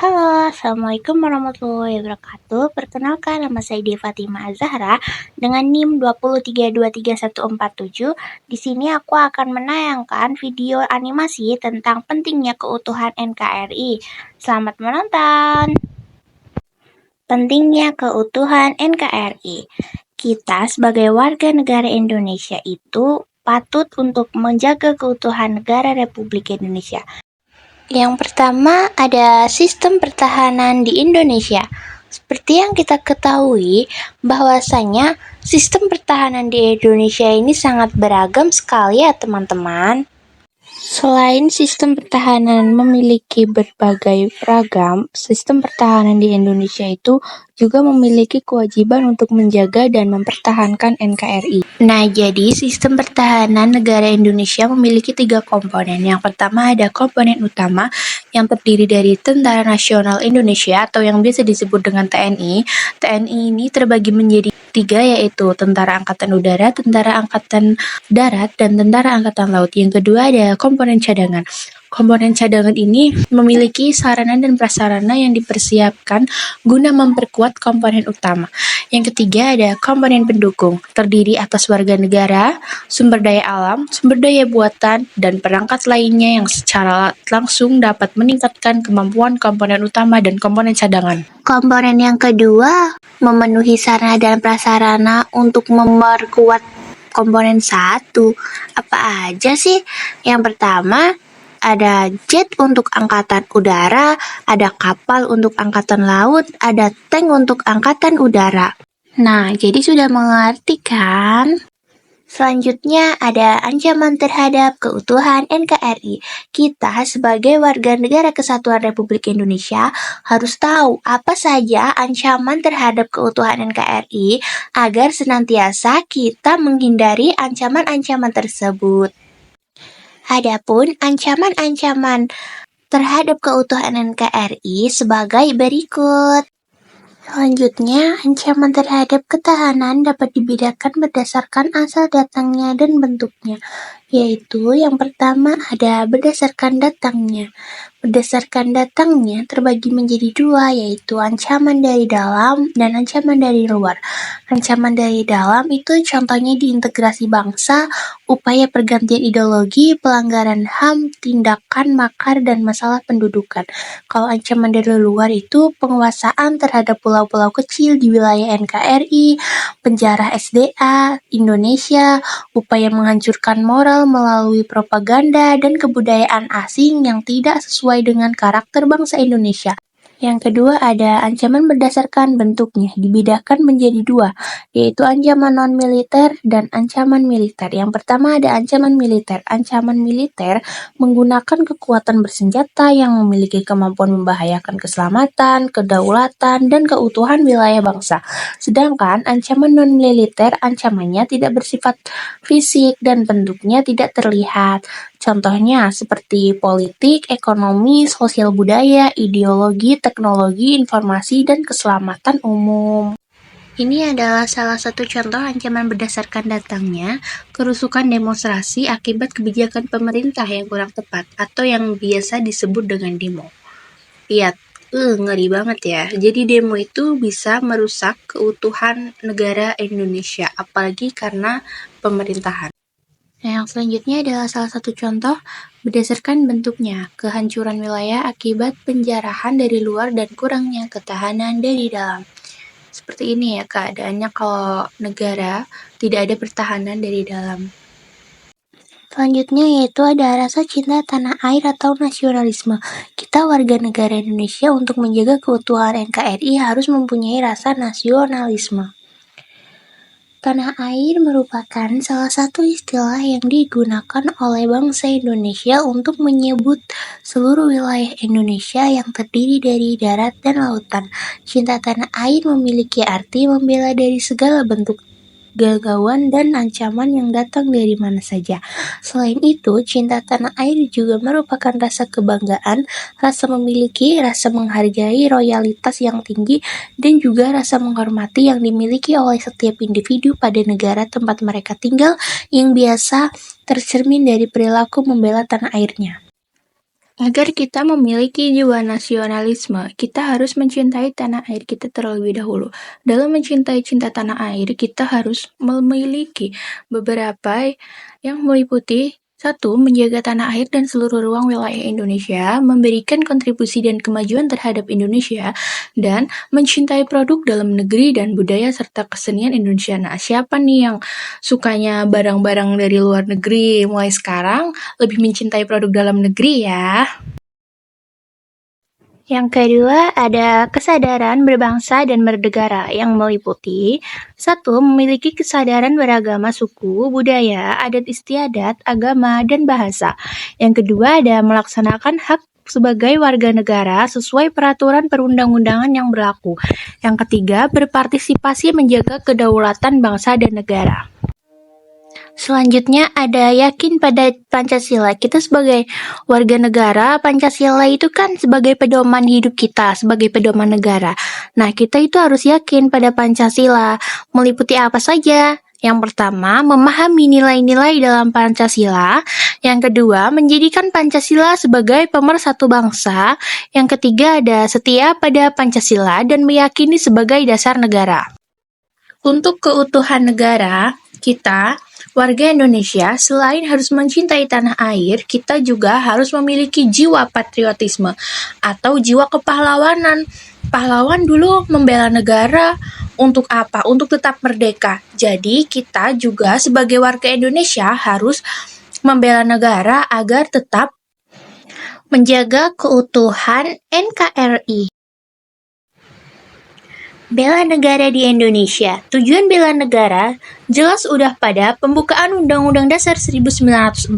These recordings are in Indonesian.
Halo, Assalamualaikum warahmatullahi wabarakatuh. Perkenalkan, nama saya Fatima Azahra dengan NIM 2323147. Di sini aku akan menayangkan video animasi tentang pentingnya keutuhan NKRI. Selamat menonton. Pentingnya keutuhan NKRI. Kita sebagai warga negara Indonesia itu patut untuk menjaga keutuhan negara Republik Indonesia. Yang pertama ada sistem pertahanan di Indonesia. Seperti yang kita ketahui bahwasanya sistem pertahanan di Indonesia ini sangat beragam sekali ya teman-teman. Selain sistem pertahanan memiliki berbagai ragam, sistem pertahanan di Indonesia itu juga memiliki kewajiban untuk menjaga dan mempertahankan NKRI. Nah, jadi sistem pertahanan negara Indonesia memiliki 3 komponen. Yang pertama ada komponen utama yang terdiri dari Tentara Nasional Indonesia atau yang biasa disebut dengan TNI. TNI ini terbagi menjadi 3, yaitu Tentara Angkatan Udara, Tentara Angkatan Darat, dan Tentara Angkatan Laut. Yang kedua ada komponen cadangan. Komponen cadangan ini memiliki sarana dan prasarana yang dipersiapkan guna memperkuat komponen utama. Yang ketiga ada komponen pendukung, terdiri atas warga negara, sumber daya alam, sumber daya buatan, dan perangkat lainnya yang secara langsung dapat meningkatkan kemampuan komponen utama dan komponen cadangan. Komponen yang kedua memenuhi sarana dan prasarana untuk memperkuat komponen 1. Apa aja sih? Yang pertama ada jet untuk angkatan udara, ada kapal untuk angkatan laut, ada tank untuk angkatan udara. Nah, jadi sudah mengerti kan? Selanjutnya ada ancaman terhadap keutuhan NKRI. Kita sebagai warga negara kesatuan Republik Indonesia harus tahu apa saja ancaman terhadap keutuhan NKRI agar senantiasa kita menghindari ancaman-ancaman tersebut. Adapun ancaman-ancaman terhadap keutuhan NKRI sebagai berikut. Selanjutnya, ancaman terhadap ketahanan dapat dibedakan berdasarkan asal datangnya dan bentuknya, yaitu yang pertama ada berdasarkan datangnya. Berdasarkan datangnya terbagi menjadi 2, yaitu ancaman dari dalam dan ancaman dari luar. Ancaman dari dalam itu contohnya diintegrasi bangsa, upaya pergantian ideologi, pelanggaran HAM, tindakan makar, dan masalah pendudukan. Kalau ancaman dari luar itu penguasaan terhadap pulau-pulau kecil di wilayah NKRI, penjara SDA, Indonesia, upaya menghancurkan moral melalui propaganda dan kebudayaan asing yang tidak sesuai dengan karakter bangsa Indonesia. Yang kedua ada ancaman berdasarkan bentuknya, dibedakan menjadi 2, yaitu ancaman non-militer dan ancaman militer. Yang pertama ada ancaman militer. Ancaman militer menggunakan kekuatan bersenjata yang memiliki kemampuan membahayakan keselamatan, kedaulatan, dan keutuhan wilayah bangsa. Sedangkan ancaman non-militer ancamannya tidak bersifat fisik dan bentuknya tidak terlihat. Contohnya seperti politik, ekonomi, sosial budaya, ideologi, teknologi, informasi, dan keselamatan umum. Ini adalah salah satu contoh ancaman berdasarkan datangnya, kerusukan demonstrasi akibat kebijakan pemerintah yang kurang tepat atau yang biasa disebut dengan demo. Lihat, ngeri banget ya. Jadi demo itu bisa merusak keutuhan negara Indonesia, apalagi karena pemerintahan. Nah, yang selanjutnya adalah salah satu contoh berdasarkan bentuknya, kehancuran wilayah akibat penjarahan dari luar dan kurangnya ketahanan dari dalam. Seperti ini ya keadaannya kalau negara tidak ada pertahanan dari dalam. Selanjutnya yaitu ada rasa cinta tanah air atau nasionalisme. Kita warga negara Indonesia untuk menjaga keutuhan NKRI harus mempunyai rasa nasionalisme. Tanah air merupakan salah satu istilah yang digunakan oleh bangsa Indonesia untuk menyebut seluruh wilayah Indonesia yang terdiri dari darat dan lautan. Cinta tanah air memiliki arti membela dari segala bentuk gangguan dan ancaman yang datang dari mana saja. Selain itu, cinta tanah air juga merupakan rasa kebanggaan, rasa memiliki, rasa menghargai loyalitas yang tinggi, dan juga rasa menghormati yang dimiliki oleh setiap individu pada negara tempat mereka tinggal yang biasa tercermin dari perilaku membela tanah airnya. Agar kita memiliki jiwa nasionalisme, kita harus mencintai tanah air kita terlebih dahulu. Dalam mencintai cinta tanah air, kita harus memiliki beberapa yang meliputi: satu, menjaga tanah air dan seluruh ruang wilayah Indonesia, memberikan kontribusi dan kemajuan terhadap Indonesia, dan mencintai produk dalam negeri dan budaya serta kesenian Indonesia. Nah, siapa nih yang sukanya barang-barang dari luar negeri? Mulai sekarang, lebih mencintai produk dalam negeri ya. Yang kedua, ada kesadaran berbangsa dan bernegara yang meliputi: satu, memiliki kesadaran beragama suku, budaya, adat istiadat, agama, dan bahasa. Yang kedua, ada melaksanakan hak sebagai warga negara sesuai peraturan perundang-undangan yang berlaku. Yang ketiga, berpartisipasi menjaga kedaulatan bangsa dan negara. Selanjutnya ada yakin pada Pancasila. Kita sebagai warga negara, Pancasila itu kan sebagai pedoman hidup kita, sebagai pedoman negara. Nah, kita itu harus yakin pada Pancasila. Meliputi apa saja? Yang pertama, memahami nilai-nilai dalam Pancasila. Yang kedua, menjadikan Pancasila sebagai pemersatu bangsa. Yang ketiga, ada setia pada Pancasila dan meyakini sebagai dasar negara. Untuk keutuhan negara, kita warga Indonesia, selain harus mencintai tanah air, kita juga harus memiliki jiwa patriotisme atau jiwa kepahlawanan. Pahlawan dulu membela negara untuk apa? Untuk tetap merdeka. Jadi, kita juga sebagai warga Indonesia harus membela negara agar tetap menjaga keutuhan NKRI. Bela negara di Indonesia. Tujuan bela negara jelas udah pada pembukaan Undang-Undang Dasar 1945,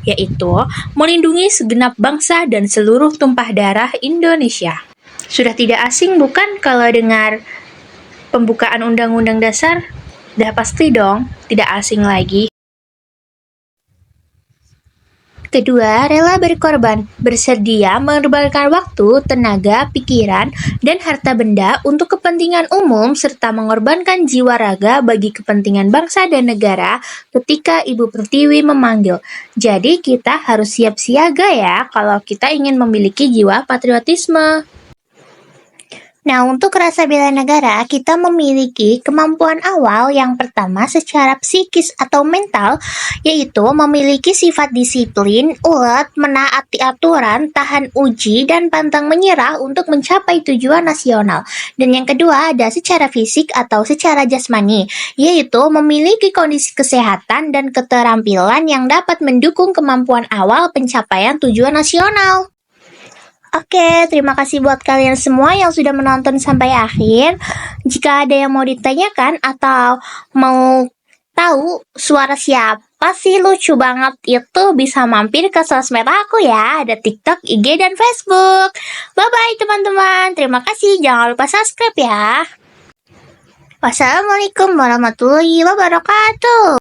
yaitu melindungi segenap bangsa dan seluruh tumpah darah Indonesia. Sudah tidak asing bukan kalau dengar pembukaan Undang-Undang Dasar? Udah pasti dong, tidak asing lagi. Kedua, rela berkorban, bersedia mengorbankan waktu, tenaga, pikiran, dan harta benda untuk kepentingan umum serta mengorbankan jiwa raga bagi kepentingan bangsa dan negara ketika Ibu Pertiwi memanggil. Jadi kita harus siap siaga ya kalau kita ingin memiliki jiwa patriotisme. Nah, untuk rasa bela negara, kita memiliki kemampuan awal yang pertama secara psikis atau mental, yaitu memiliki sifat disiplin, ulet, menaati aturan, tahan uji, dan pantang menyerah untuk mencapai tujuan nasional. Dan yang kedua ada secara fisik atau secara jasmani, yaitu memiliki kondisi kesehatan dan keterampilan yang dapat mendukung kemampuan awal pencapaian tujuan nasional. Oke, terima kasih buat kalian semua yang sudah menonton sampai akhir. Jika ada yang mau ditanyakan atau mau tahu suara siapa sih lucu banget itu, bisa mampir ke sosmed aku ya. Ada TikTok, IG, dan Facebook. Bye-bye teman-teman. Terima kasih. Jangan lupa subscribe ya. Wassalamualaikum warahmatullahi wabarakatuh.